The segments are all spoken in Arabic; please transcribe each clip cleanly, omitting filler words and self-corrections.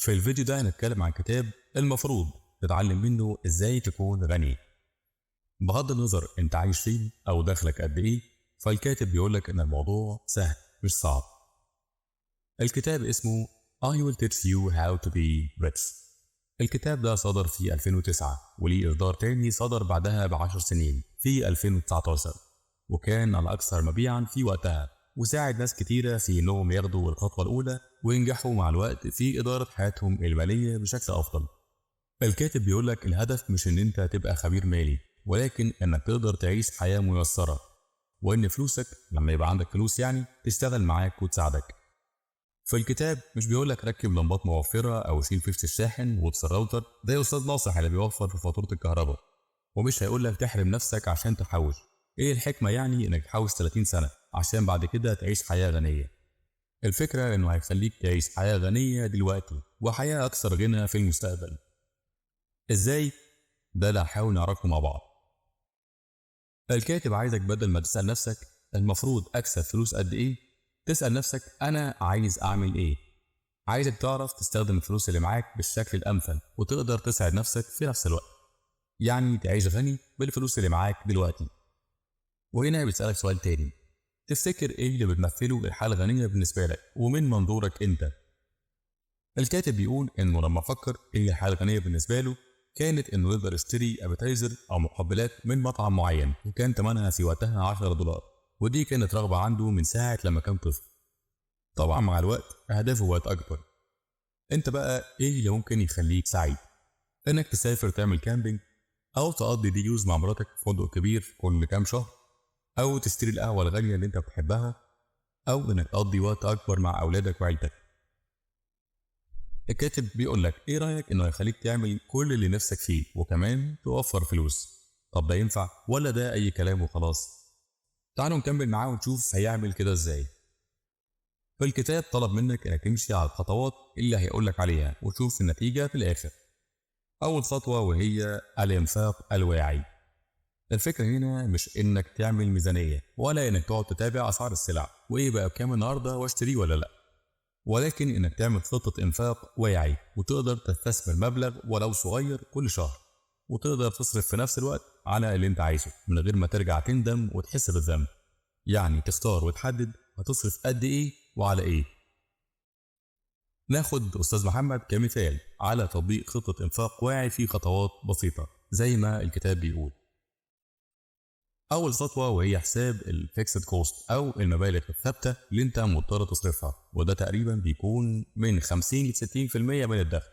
في الفيديو ده هنتكلم عن كتاب المفروض تتعلم منه ازاي تكون غني. بغض النظر انت عايش فين او دخلك قد ايه، فالكاتب بيقولك ان الموضوع سهل مش صعب. الكتاب اسمه I will teach you how to be rich. الكتاب ده صدر في 2009 وليه إصدار تاني صدر بعدها ب10 سنين في 2019، وكان الأكثر مبيعا في وقتها، وساعد ناس كتيرة في إنهم ياخدوا الخطوة الأولى وينجحوا مع الوقت في إدارة حياتهم المالية بشكل أفضل. الكاتب بيقولك الهدف مش إن أنت تبقى خبير مالي، ولكن إنك تقدر تعيش حياة ميسرة، وإن فلوسك لما يبقى عندك فلوس يعني تشتغل معاك وتساعدك. في الكتاب مش بيقولك ركب لمبات موفرة أو شيل فيش الشاحن وابصر راوتر زي أستاذ ناصح اللي بيوفر في فاتورة الكهرباء، ومش هيقولك تحرم نفسك عشان تحوش. إيه الحكمة يعني إنك تحوش 30 سنة عشان بعد كده تعيش حياة غنية؟ الفكرة إنه هيخليك تعيش حياة غنية دلوقتي وحياة أكثر غنى في المستقبل. إزاي؟ ده اللي هنحاول نعرفه مع بعض. الكاتب عايزك بدل ما تسأل نفسك المفروض أكسب فلوس قد إيه، تسأل نفسك أنا عايز أعمل إيه؟ عايزك تعرف تستخدم الفلوس اللي معاك بالشكل الأمثل وتقدر تساعد نفسك في نفس الوقت، يعني تعيش غني بالفلوس اللي معاك دلوقتي. وهنا بيسألك سؤال تاني، تفتكر إيه اللي بتمثله الحالة الغنية بالنسبة لك ومن منظورك أنت؟ الكاتب بيقول إنه لما فكر إيه الحالة الغنية بالنسبة له، كانت إنه يقدر يشتري أبيتايزر أو مقبلات من مطعم معين وكان ثمنها في وقتها $10، ودي كانت رغبة عنده من ساعة لما كان طفل. طبعا مع الوقت أهدافه بقت أكبر. أنت بقى إيه اللي ممكن يخليك سعيد؟ إنك تسافر تعمل كامبينج، أو تقضي دي يوز مع مراتك في فندق كبير كل كام شهر، أو تشتري القهوة الغالية اللي أنت بتحبها، أو إنك تقضي وقت أكبر مع أولادك وعيلتك. الكاتب بيقول لك إيه رأيك إنه يخليك تعمل كل اللي نفسك فيه وكمان توفر فلوس؟ طب ده ينفع ولا ده أي كلام وخلاص؟ تعالوا نكمل معاه ونشوف هيعمل كده إزاي. فالكتاب طلب منك إنك تمشي على الخطوات اللي هيقولك عليها وتشوف النتيجة في الآخر. أول خطوة وهي الإنفاق الواعي. الفكرة هنا مش إنك تعمل ميزانية ولا إنك تقعد تتابع أسعار السلع وإيه بقى بكام النهاردة واشتريه ولا لأ، ولكن إنك تعمل خطة إنفاق واعي وتقدر تستثمر مبلغ ولو صغير كل شهر، وتقدر تصرف في نفس الوقت على اللي أنت عايزه من غير ما ترجع تندم وتحس بالذنب. يعني تختار وتحدد هتصرف قد إيه وعلى إيه. ناخد أستاذ محمد كمثال على تطبيق خطة إنفاق واعي في خطوات بسيطة زي ما الكتاب بيقول. أول خطوة وهي حساب الفيكسد كوست أو المبالغ الثابتة اللي أنت مضطر تصرفها، وده تقريبا بيكون من 50 ل 60% من الدخل.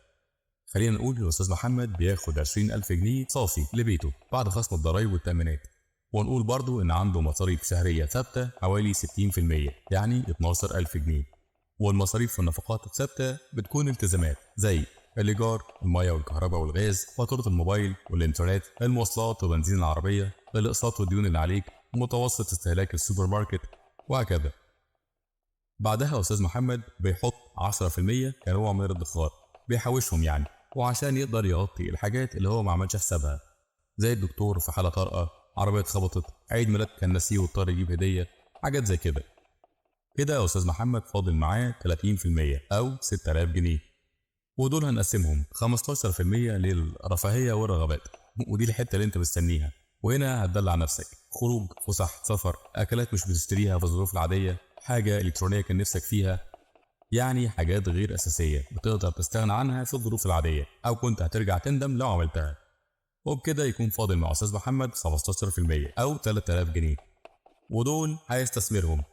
خلينا نقول الأستاذ محمد بياخد 20,000 جنيه صافي لبيته بعد خصم الضرايب والتأمينات، ونقول برضو إن عنده مصاريف شهرية ثابتة حوالي 60%، يعني 12,000 جنيه. والمصاريف في النفقات الثابتة بتكون التزامات زي الإيجار، المياه والكهرباء والغاز، فاتورة الموبايل والإنترنت، المواصلات وبنزين العربية، الأقساط والديون اللي عليك، متوسط استهلاك السوبر ماركت، وهكذا. بعدها أستاذ محمد بيحط 10% كنوع من الادخار، بيحوشهم يعني، وعشان يقدر يغطي الحاجات اللي هو ما عملش حسابها، زي الدكتور في حالة طارئة، عربية اتخبطت، عيد ميلاد كان ناسيه واضطر يجيب هدية، حاجات زي كده. كده يا أستاذ محمد فاضل معاه 30% أو 6000 جنيه، ودول هنقسمهم 15% للرفاهية والرغبات، ودي الحتة اللي انت مستنيها، وهنا هتدلع نفسك، خروج، فسح، سفر، أكلات مش بتشتريها في الظروف العادية، حاجة إلكترونية كان نفسك فيها، يعني حاجات غير أساسية بتقدر تستغنى عنها في الظروف العادية أو كنت هترجع تندم لو عملتها. وبكده يكون فاضل مع أستاذ محمد 15% أو 3000 جنيه، ودول هيستثمرهم.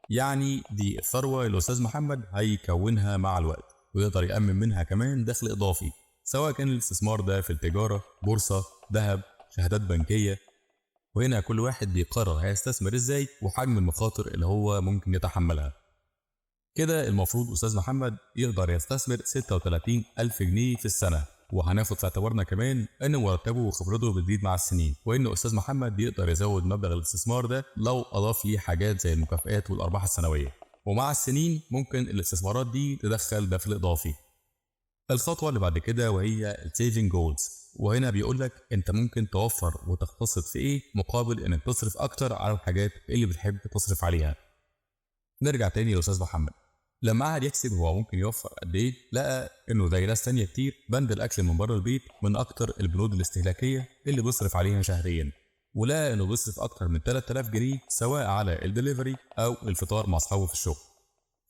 يعني دي الثروة اللي أستاذ محمد هيكونها مع الوقت ويقدر يأمن منها كمان دخل إضافي، سواء كان الاستثمار ده في التجارة، بورصة، ذهب، شهادات بنكية. وهنا كل واحد بيقرر هيستثمر إزاي وحجم المخاطر اللي هو ممكن يتحملها. كده المفروض أستاذ محمد يقدر يستثمر 36,000 جنيه في السنة، وهناخد في اعتبارنا كمان ان مرتبه وخبرته بتزيد مع السنين، وان استاذ محمد بيقدر يزود مبلغ الاستثمار ده لو اضاف ليه حاجات زي المكافآت والارباح السنويه، ومع السنين ممكن الاستثمارات دي تدخل دخل اضافي. الخطوه اللي بعد كده وهي السيفنج جولز، وهنا بيقول لك انت ممكن توفر وتقتصد في ايه مقابل انك تصرف اكتر على الحاجات اللي بتحب تصرف عليها. نرجع تاني لاستاذ محمد. لما قعد يحسب هو ممكن يوفر قد ايه، لقى انه زي ناس تانية كتير بند الاكل من بره البيت من اكتر البنود الاستهلاكيه اللي بيصرف عليها شهريا، ولقى انه بيصرف اكتر من 3000 جنيه سواء على الدليفري او الفطار مع اصحابه في الشغل.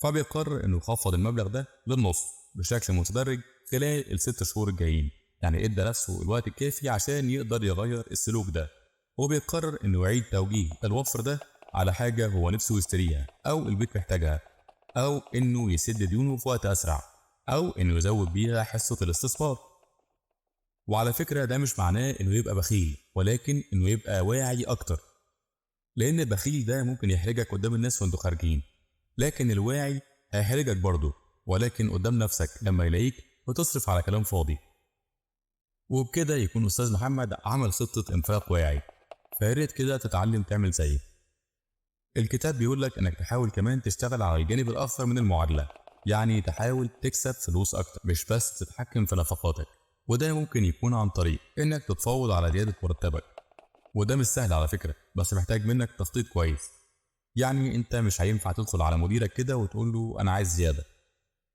فبيقرر انه يخفض المبلغ ده للنص بشكل متدرج خلال الست شهور الجايين، يعني ادى نفسه الوقت الكافي عشان يقدر يغير السلوك ده. وبيقرر انه يعيد توجيه الوفر ده على حاجه هو نفسه يشتريها او البيت محتاجها، او انه يسد ديونه في وقت اسرع، او انه يزود بيها حصه الاستثمار. وعلى فكره ده مش معناه انه يبقى بخيل، ولكن انه يبقى واعي اكتر، لان البخيل ده ممكن يحرجك قدام الناس وانتوا خارجين، لكن الواعي هيحرجك برضه ولكن قدام نفسك لما يلاقيك بتصرف على كلام فاضي. وبكده يكون استاذ محمد عمل خطه انفاق واعي، فياريت كده تتعلم تعمل زيه. الكتاب بيقول لك انك تحاول كمان تشتغل على الجانب الاخر من المعادله، يعني تحاول تكسب فلوس اكتر مش بس تتحكم في نفقاتك. وده ممكن يكون عن طريق انك تتفاوض على زياده مرتبك، وده مش سهل على فكره بس محتاج منك تخطيط كويس. يعني انت مش هينفع تدخل على مديرك كده وتقول له انا عايز زياده،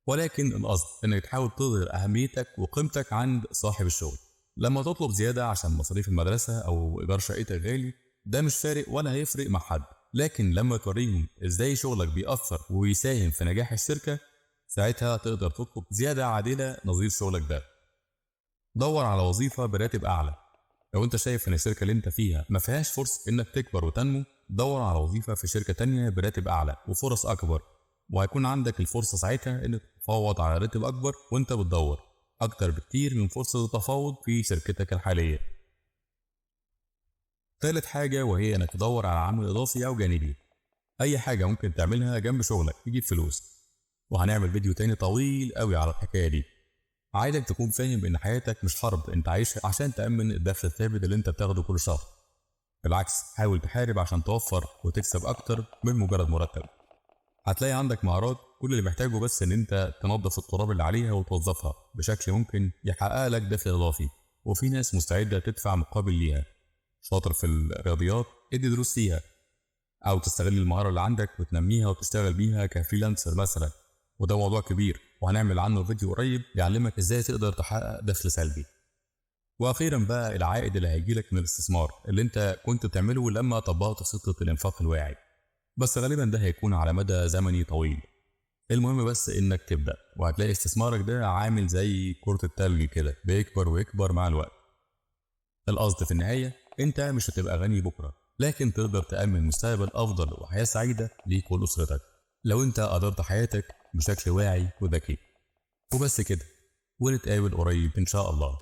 ولكن القصد انك تحاول تظهر اهميتك وقيمتك عند صاحب الشغل. لما تطلب زياده عشان مصاريف المدرسه او ايجار شقتك غالي، ده مش فارق ولا هيفرق مع حد، لكن لما توريهم ازاي شغلك بيأثر ويساهم في نجاح الشركه، ساعتها تقدر تطلب زياده عادله نظير شغلك ده. دور على وظيفه براتب اعلى. لو انت شايف ان الشركه اللي انت فيها ما فيهاش فرصه انك تكبر وتنمو، دور على وظيفه في شركه تانية براتب اعلى وفرص اكبر، وهيكون عندك الفرصه ساعتها انك تتفاوض على راتب اكبر وانت بتدور، اكتر بكتير من فرصه التفاوض في شركتك الحاليه. ثالث حاجه وهي انك تدور على عمل اضافي او جانبي، اي حاجه ممكن تعملها جنب شغلك تجيب فلوس. وهنعمل فيديو تاني طويل قوي على الحكايه دي. عايزك تكون فاهم ان حياتك مش حرب انت عايشها عشان تأمن الدخل الثابت اللي انت بتاخده كل شهر. بالعكس، حاول تحارب عشان توفر وتكسب اكتر من مجرد مرتب. هتلاقي عندك مهارات كل اللي محتاجه بس ان انت تنظف التراب اللي عليها وتوظفها بشكل ممكن يحقق لك دخل اضافي. وفي ناس مستعده تدفع مقابل ليها. شاطر في الرياضيات، ادي دروس فيها، او تستغل المهاره اللي عندك وتنميها وتشتغل بيها كفريلانسر مثلا، وده موضوع كبير وهنعمل عنه فيديو قريب يعلمك ازاي تقدر تحقق دخل سلبي. واخيرا بقى العائد اللي هيجيلك من الاستثمار اللي انت كنت بتعمله لما طبقت خطه الانفاق الواعي، بس غالبا ده هيكون على مدى زمني طويل. المهم بس انك تبدا، وهتلاقي استثمارك ده عامل زي كرة التلج كده بيكبر ويكبر مع الوقت. القصد في النهايه انت مش هتبقى غني بكره، لكن تقدر تأمن مستقبل افضل وحياه سعيده ليك ولاسرتك لو انت قدرت حياتك بشكل واعي وذكي. وبس كده، ونتقابل قريب ان شاء الله.